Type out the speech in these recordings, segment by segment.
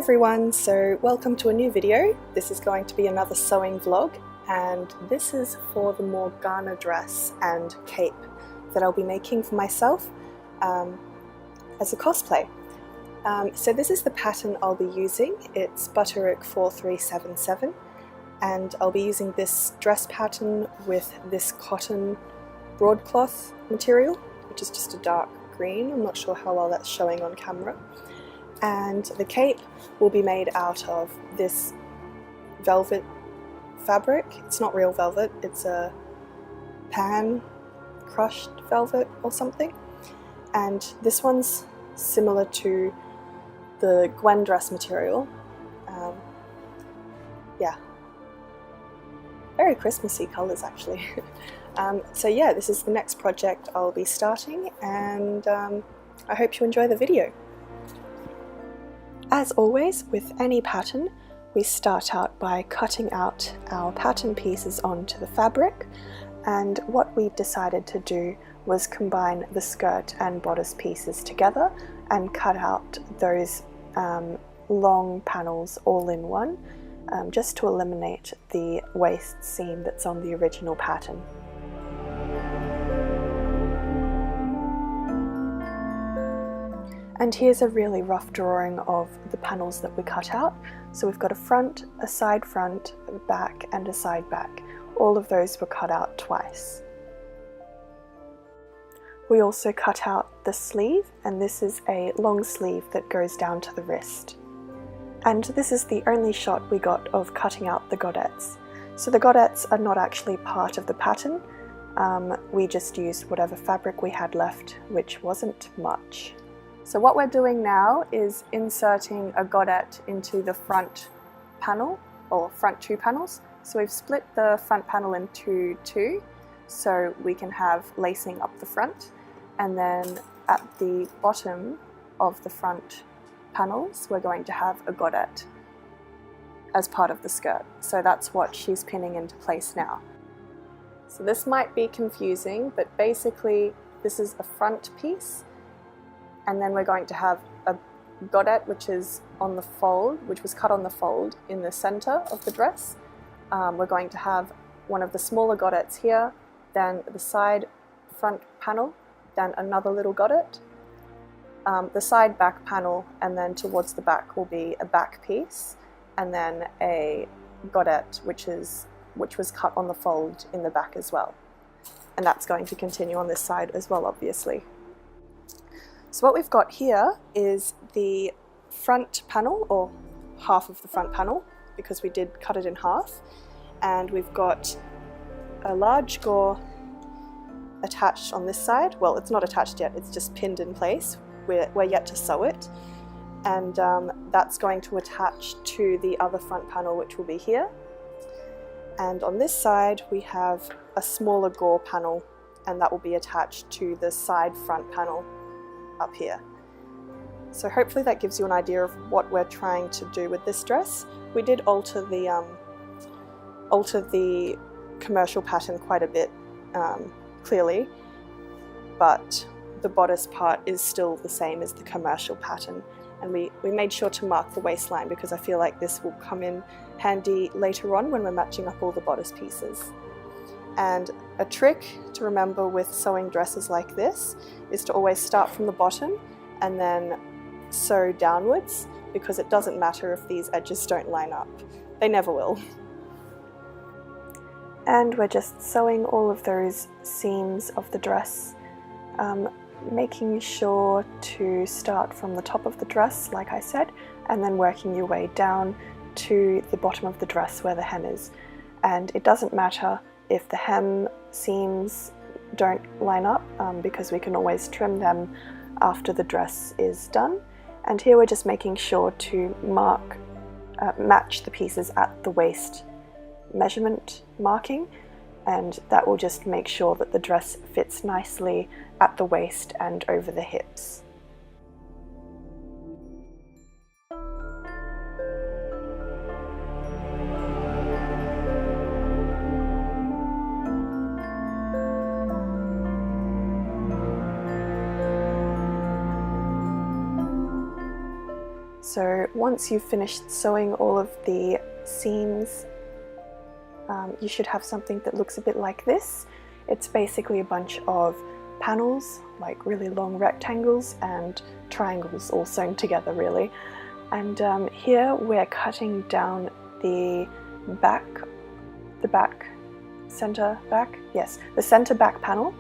everyone, so welcome to a new video. This is going to be another sewing vlog, and this is for the Morgana dress and cape that I'll be making for myself as a cosplay. So this is the pattern I'll be using. It's Butterick 4377, and I'll be using this dress pattern with this cotton broadcloth material, which is just a dark green. I'm not sure how well that's showing on camera. And the cape will be made out of this velvet fabric. It's not real velvet, it's a pan crushed velvet or something. And this one's similar to the Gwen dress material. Yeah, very Christmassy colours actually. So yeah, this is the next project I'll be starting, and I hope you enjoy the video. As always, with any pattern, we start out by cutting out our pattern pieces onto the fabric, and what we decided to do was combine the skirt and bodice pieces together and cut out those long panels all in one, just to eliminate the waist seam that's on the original pattern. And here's a really rough drawing of the panels that we cut out. So we've got a front, a side front, a back and a side back. All of those were cut out twice. We also cut out the sleeve, and this is a long sleeve that goes down to the wrist. And this is the only shot we got of cutting out the godettes. So the godettes are not actually part of the pattern. We just used whatever fabric we had left, which wasn't much. So what we're doing now is inserting a godette into the front panel, or front two panels. So we've split the front panel into two, so we can have lacing up the front, and then at the bottom of the front panels we're going to have a godette as part of the skirt. So that's what she's pinning into place now. So this might be confusing, but basically this is a front piece, and then we're going to have a godette which is on the fold, which was cut on the fold in the center of the dress. We're going to have one of the smaller godettes here, then the side front panel, then another little godette, the side back panel, and then towards the back will be a back piece, and then a godette which was cut on the fold in the back as well. And that's going to continue on this side as well, obviously. So what we've got here is the front panel, or half of the front panel, because we did cut it in half, and we've got a large gore attached on this side. Well, it's not attached yet, it's just pinned in place. We're yet to sew it, and that's going to attach to the other front panel, which will be here. And on this side we have a smaller gore panel, and that will be attached to the side front panel up here. So hopefully that gives you an idea of what we're trying to do with this dress. We did alter the commercial pattern quite a bit, clearly, but the bodice part is still the same as the commercial pattern, and we made sure to mark the waistline because I feel like this will come in handy later on when we're matching up all the bodice pieces. And a trick to remember with sewing dresses like this is to always start from the bottom and then sew downwards, because it doesn't matter if these edges don't line up. They never will. And we're just sewing all of those seams of the dress, making sure to start from the top of the dress, like I said, and then working your way down to the bottom of the dress where the hem is. And it doesn't matter if the hem seams don't line up, because we can always trim them after the dress is done. And here we're just making sure to match the pieces at the waist measurement marking, and that will just make sure that the dress fits nicely at the waist and over the hips. So once you've finished sewing all of the seams, you should have something that looks a bit like this. It's basically a bunch of panels, like really long rectangles and triangles all sewn together really. And here we're cutting down the center back panel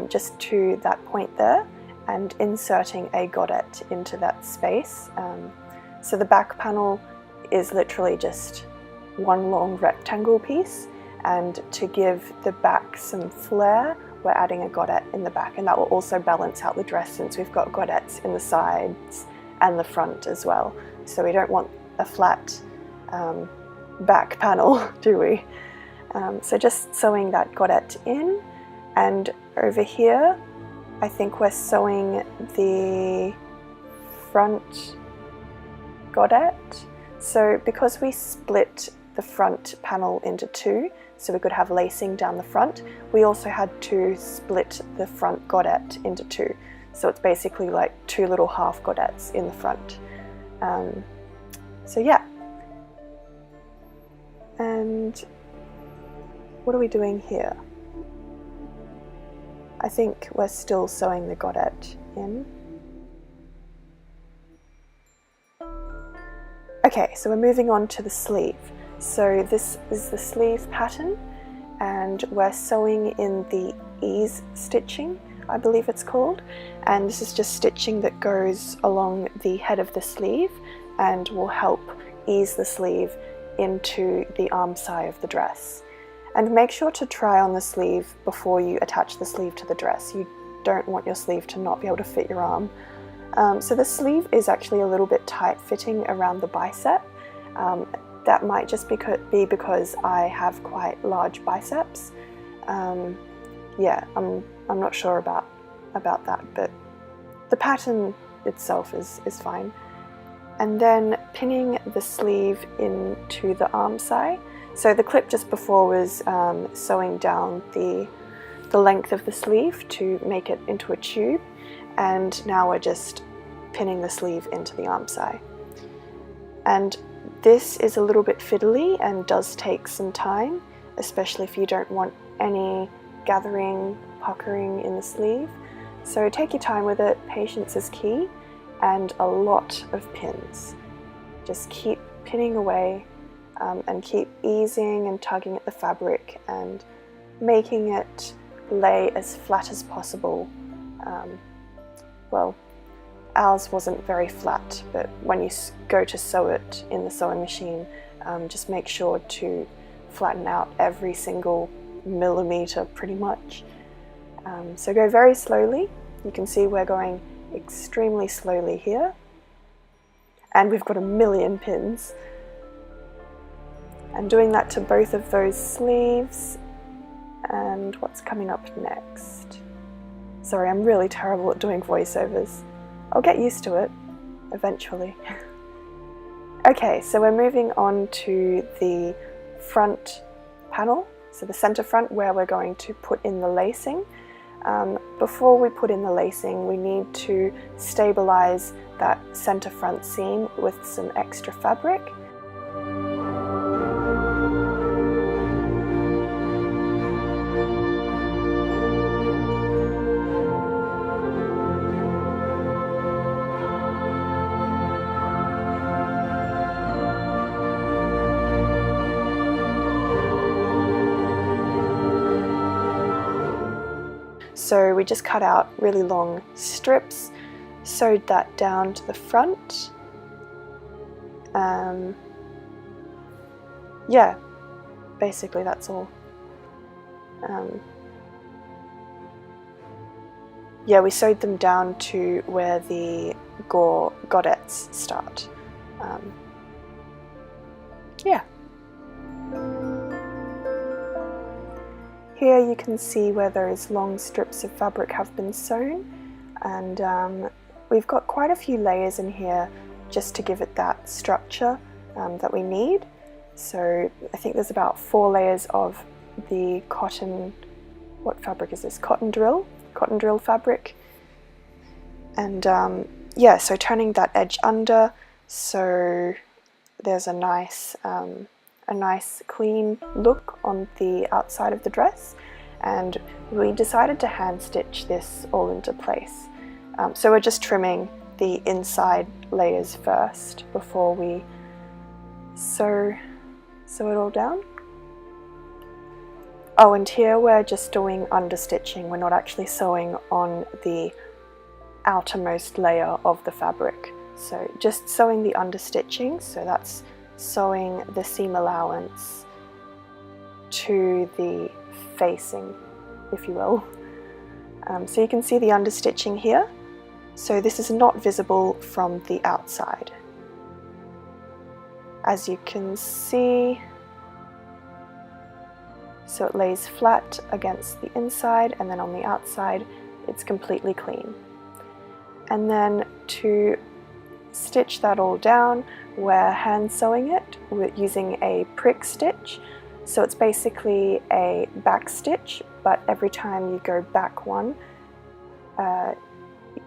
just to that point there, and inserting a godet into that space. So the back panel is literally just one long rectangle piece, and to give the back some flair, we're adding a godet in the back, and that will also balance out the dress since we've got godets in the sides and the front as well. So we don't want a flat back panel, do we? So just sewing that godet in, and over here I think we're sewing the front godet. So because we split the front panel into two so we could have lacing down the front, we also had to split the front godet into two. So it's basically like two little half godets in the front. So yeah. And what are we doing here? I think we're still sewing the godet in. Okay, so we're moving on to the sleeve. So this is the sleeve pattern, and we're sewing in the ease stitching, I believe it's called, and this is just stitching that goes along the head of the sleeve and will help ease the sleeve into the arm side of the dress. And make sure to try on the sleeve before you attach the sleeve to the dress. You don't want your sleeve to not be able to fit your arm. So the sleeve is actually a little bit tight fitting around the bicep. That might just be because I have quite large biceps. Yeah, I'm not sure about that, but the pattern itself is fine. And then pinning the sleeve into the arm side. So the clip just before was sewing down the length of the sleeve to make it into a tube, and now we're just pinning the sleeve into the arm side. And this is a little bit fiddly and does take some time, especially if you don't want any gathering, puckering in the sleeve. So take your time with it, patience is key, and a lot of pins. Just keep pinning away and keep easing and tugging at the fabric and making it lay as flat as possible. Well, ours wasn't very flat, but when you go to sew it in the sewing machine, just make sure to flatten out every single millimeter pretty much. So go very slowly. You can see we're going extremely slowly here, and we've got a million pins. And doing that to both of those sleeves. And what's coming up next? Sorry, I'm really terrible at doing voiceovers. I'll get used to it eventually. Okay, so we're moving on to the front panel, so the center front, where we're going to put in the lacing. Before we put in the lacing, we need to stabilize that center front seam with some extra fabric. So we just cut out really long strips, sewed that down to the front. Yeah, basically that's all. Yeah, we sewed them down to where the godets start. Yeah. Here you can see where those long strips of fabric have been sewn, and we've got quite a few layers in here just to give it that structure that we need. So I think there's about 4 layers of the cotton, what fabric is this? Cotton drill fabric. And yeah, so turning that edge under, so there's a nice clean look on the outside of the dress, and we decided to hand stitch this all into place. So we're just trimming the inside layers first before we sew it all down. Oh, and here we're just doing understitching. We're not actually sewing on the outermost layer of the fabric. So just sewing the understitching, so that's sewing the seam allowance to the facing, if you will. So you can see the understitching here. So this is not visible from the outside. As you can see, so it lays flat against the inside, and then on the outside it's completely clean. And then to stitch that all down, we're hand sewing it. We're using a prick stitch. So it's basically a back stitch, but every time you go back one,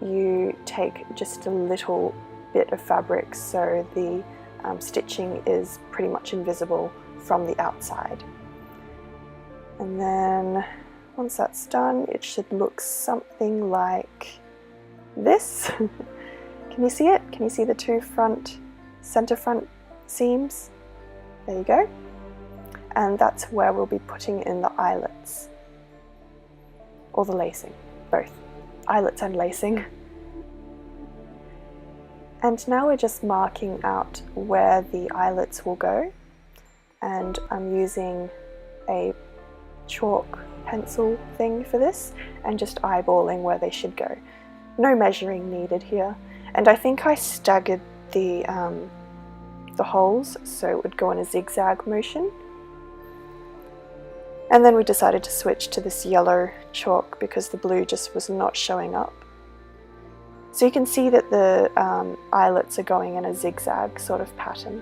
you take just a little bit of fabric, so the stitching is pretty much invisible from the outside. And then once that's done, it should look something like this. Can you see it? Can you see the two center front seams? There you go. And that's where we'll be putting in the eyelets, or the lacing, both eyelets and lacing. And now we're just marking out where the eyelets will go, and I'm using a chalk pencil thing for this and just eyeballing where they should go. No measuring needed here. And I think I staggered the holes so it would go in a zigzag motion. And then we decided to switch to this yellow chalk because the blue just was not showing up. So you can see that the eyelets are going in a zigzag sort of pattern.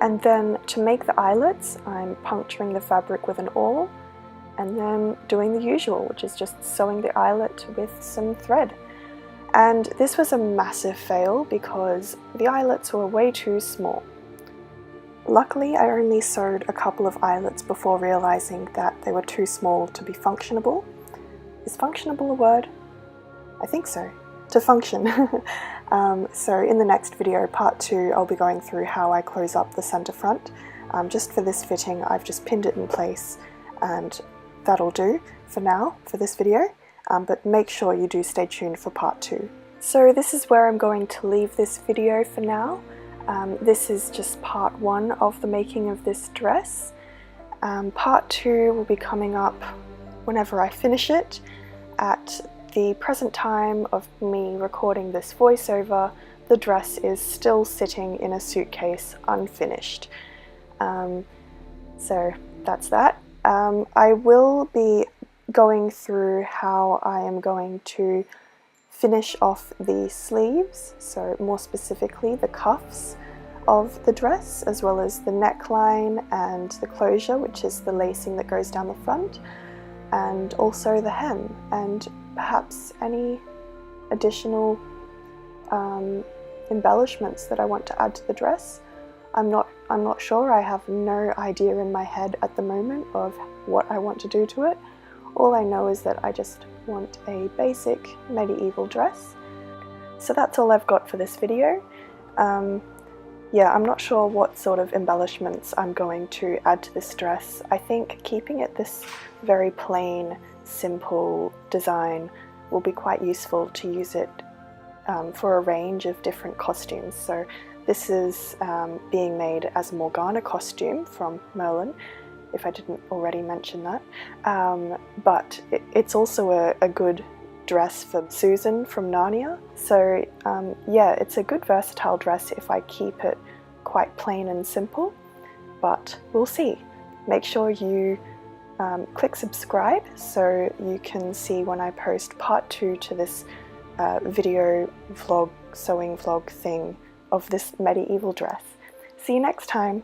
And then to make the eyelets, I'm puncturing the fabric with an awl and then doing the usual, which is just sewing the eyelet with some thread. And this was a massive fail because the eyelets were way too small. Luckily, I only sewed a couple of eyelets before realizing that they were too small to be functionable. Is functionable a word? I think so. To function. So in the next video, part 2, I'll be going through how I close up the center front. Just for this fitting, I've just pinned it in place, and that'll do for now for this video. But make sure you do stay tuned for part 2. So this is where I'm going to leave this video for now. This is just part 1 of the making of this dress. Part 2 will be coming up whenever I finish it. At the present time of me recording this voiceover, the dress is still sitting in a suitcase unfinished. So that's that. I will be going through how I am going to finish off the sleeves, so more specifically the cuffs of the dress, as well as the neckline and the closure, which is the lacing that goes down the front, and also the hem, and perhaps any additional embellishments that I want to add to the dress. I'm not sure. I have no idea in my head at the moment of what I want to do to it. All I know is that I just want a basic medieval dress. So that's all I've got for this video. Yeah, I'm not sure what sort of embellishments I'm going to add to this dress. I think keeping it this very plain, simple design will be quite useful to use it for a range of different costumes. So this is being made as a Morgana costume from Merlin, if I didn't already mention that. But it's also a good dress for Susan from Narnia. So yeah, it's a good versatile dress if I keep it quite plain and simple, but we'll see. Make sure you click subscribe so you can see when I post part 2 to this video vlog, sewing vlog thing of this medieval dress. See you next time.